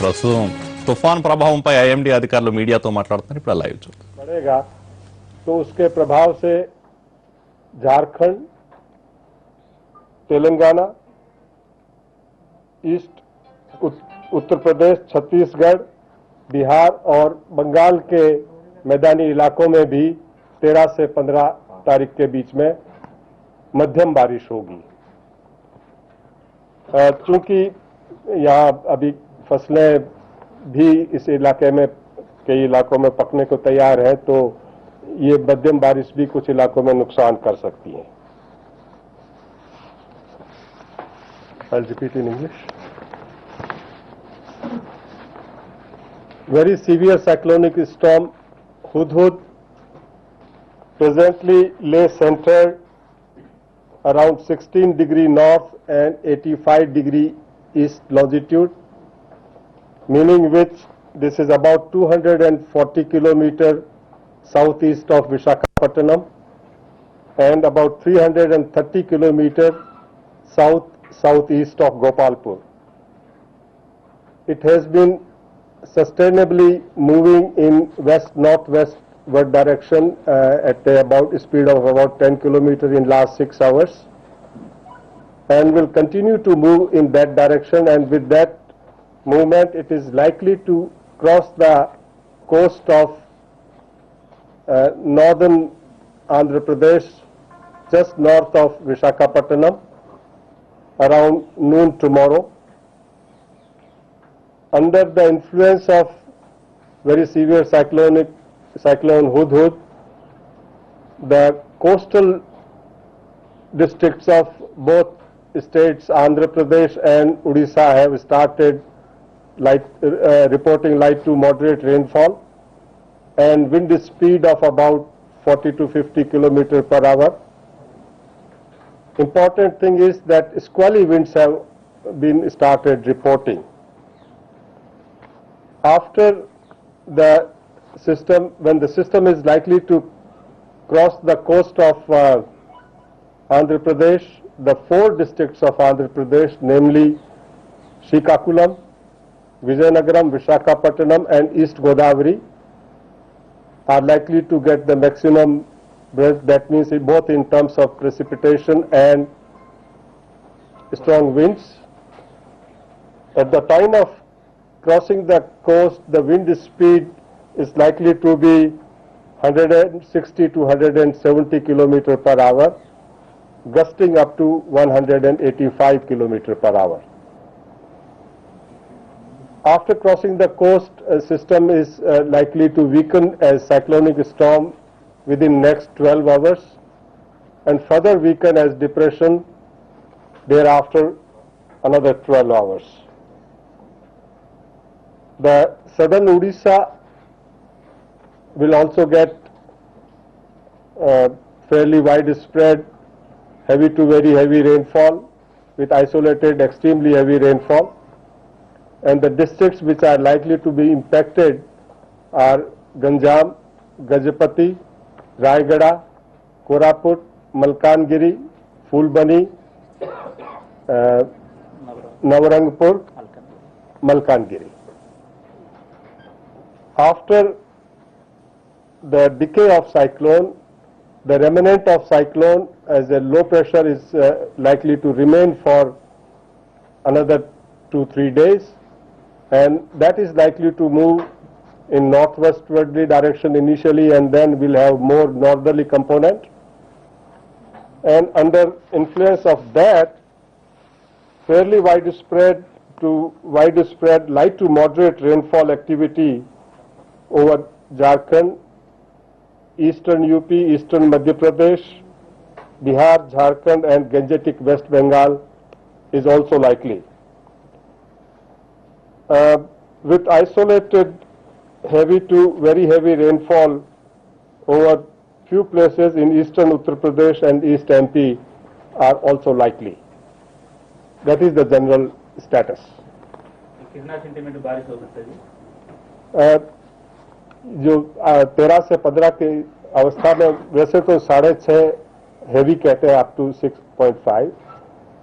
ప్రస్తుతం తుఫాన్ ప్రభావంపై ఐఎండీ అధికారులు మీడియాతో మాట్లాడుతున్నారు. ఇప్పుడు లైవ్ చూద్దాం. बढ़ेगा तो उसके प्रभाव से झारखंड, तेलंगाना, ईस्ट उत्तर प्रदेश, छत्तीसगढ़, बिहार और बंगाल के मैदानी इलाकों में भी 13 से 15 तारीख के बीच में मध्यम बारिश होगी। चूंकि यहाँ अभी फसलें भी इस इलाके में कई इलाकों में पकने को तैयार है, तो ये मध्यम बारिश भी कुछ इलाकों में नुकसान कर सकती है। I'll repeat in English. Very severe cyclonic storm Hudhud presently lay centered around 16° north and 85° east longitude, meaning which this is about 240 kilometers southeast of Visakhapatnam and about 330 kilometers southeast of Gopalpur. It has been sustainably moving in west-northwestward direction at about a speed of about 10 kilometers in last 6 hours, and will continue to move in that direction, and with that movement it is likely to cross the coast of northern Andhra Pradesh just north of Visakhapatnam around noon tomorrow. Under the influence of very severe cyclone Hudhud, the coastal districts of both states, Andhra Pradesh and Odisha, have started reporting light to moderate rainfall and wind speed of about 40 to 50 kilometers per hour. Important thing is that squally winds have been started reporting. After the system, when the system is likely to cross the coast of Andhra Pradesh, the 4 districts of Andhra Pradesh, namely Srikakulam, Vizianagaram, Visakhapatnam and East Godavari, are likely to get the maximum breadth. That means both in terms of precipitation and strong winds. At the time of crossing the coast, the wind speed is likely to be 160 to 170 kilometers per hour, gusting up to 185 kilometers per hour. After crossing the coast, system is likely to weaken as cyclonic storm within next 12 hours and further weaken as depression thereafter another 12 hours. The southern Odisha will also get fairly widespread heavy to very heavy rainfall with isolated extremely heavy rainfall, and the districts which are likely to be impacted are Ganjam, Gajapati, Raigada, Koraput, Malkangiri, Fulbani, Navarangpur, Malkangiri. After the decay of cyclone, the remnant of cyclone as a low pressure is likely to remain for another 2-3 days, and that is likely to move in northwestwardly direction initially, and then will have more northerly component, and under influence of that fairly widespread light to moderate rainfall activity over Jharkhand, eastern UP, eastern Madhya Pradesh, Bihar, Jharkhand and Gangetic West Bengal is also likely. With isolated heavy to very heavy rainfall over few places in eastern Uttar Pradesh and East MP are also likely. That is the general status. कितना centimetre बारिश हो सकता है जी? जो 13 से 15 की अवस्था में वैसे तो 6.5 हेवी कहते हैं अप टू 6.5,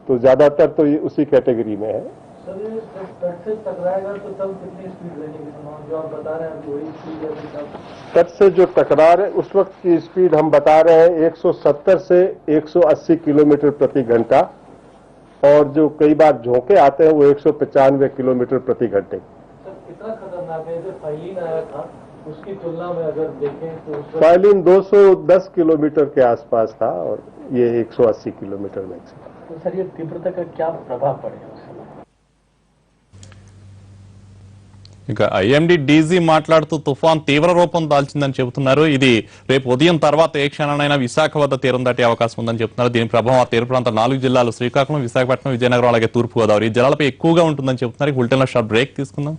तो ज्यादातर तो ये उसी कैटेगरी में है। सर ये तट से टकराएगा तो तब कितनी स्पीड रहेगी समान जो आप बता रहे हैं वही स्पीड है तब तट से जो टकरार है उस वक्त की स्पीड हम बता रहे हैं 170 से 180 किलोमीटर प्रति घंटा और जो कई बार झोंके आते हैं वो 195 किलोमीटर प्रति घंटे। सर कितना खतरनाक है जो फाइलिन आया था उसकी तुलना में अगर देखें तो उस वक्त फाइलिन 210 किलोमीटर के आसपास था और ये 180 किलोमीटर मैक्सिमम। तो सर ये तीव्रता का क्या प्रभाव पड़ेगा उस समय? ఇక ఐఎండీ డీజీ మాట్లాడుతూ తుఫాన్ తీవ్ర రూపం దాల్చిందని చెబుతున్నారు. ఇది రేపు ఉదయం తర్వాత ఏ క్షణానైనా విశాఖ వద్ద తీరం దాటే అవకాశం ఉందని చెబుతున్నారు. దీని ప్రభావం ఆ తీర ప్రాంత 4 జిల్లాలు శ్రీకాకుళం, విశాఖపట్నం, విజయనగరం అలాగే తూర్పు గోదావరి ఈ జిల్లాలపై ఎక్కువగా ఉంటుందని చెబుతున్నారు. బులెటిన్లో షార్ట్ బ్రేక్ తీసుకుందాం.